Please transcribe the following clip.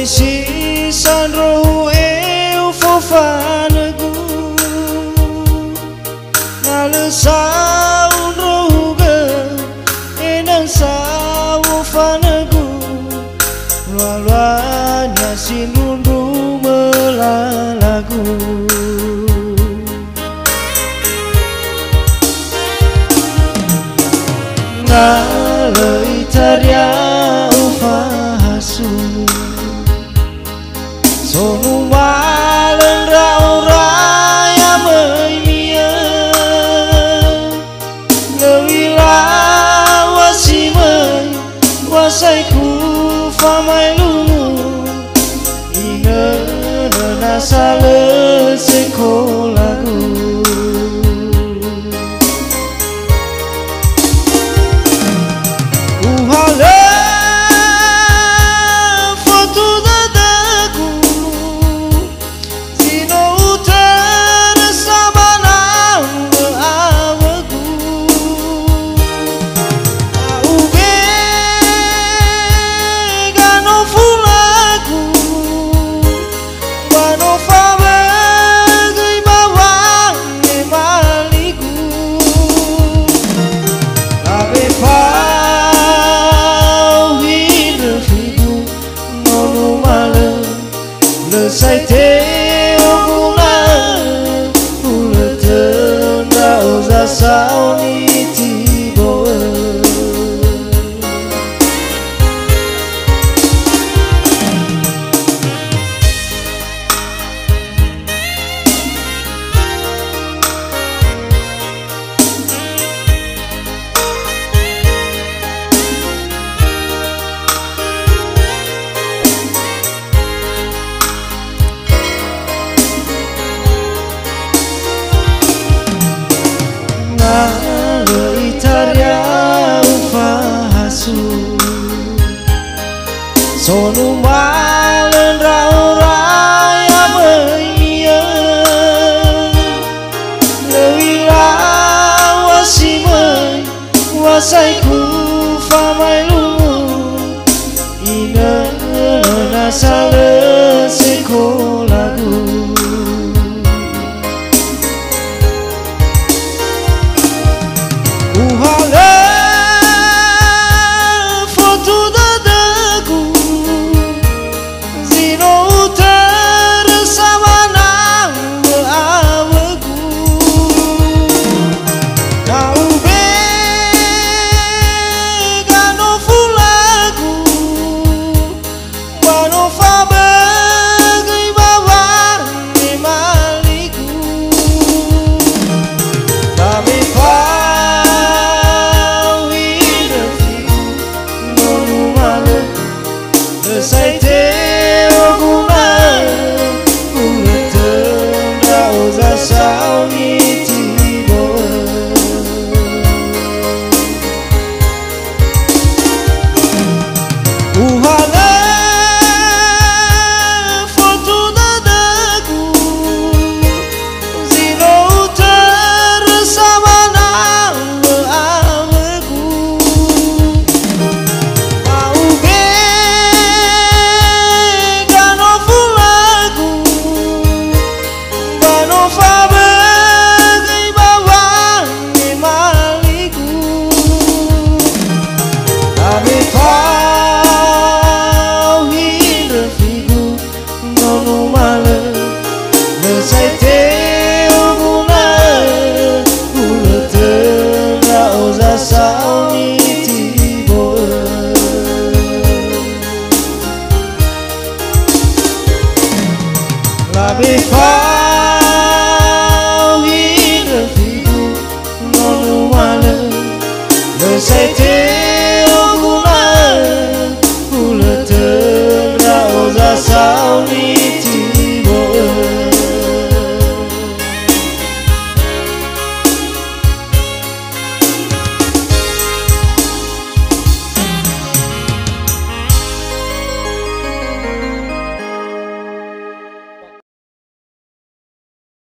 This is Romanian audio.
Vai si sanro eu fofanagu Nale saun rohuga enang sawu fanagu Lualuanya sinundu melalagu Nale itaria ufahasu Sonu malen rau raya meimia Ngewila wasimai wasaiku famai lumu Ine nasale sekolaku Sai te oguna Ule tenda oza sauni tiboe Nale itaria ufahasu Sonu malen rau raya meimia Lewila wasimai wasaiku famai lumu Ine nasale sekolaku Sai te oguna Ule tenda oza sauni tiboe Uhala foto dadaku Zino tersama nama aweku Sai te oguna Ule tenda oza sauni tiboe La befa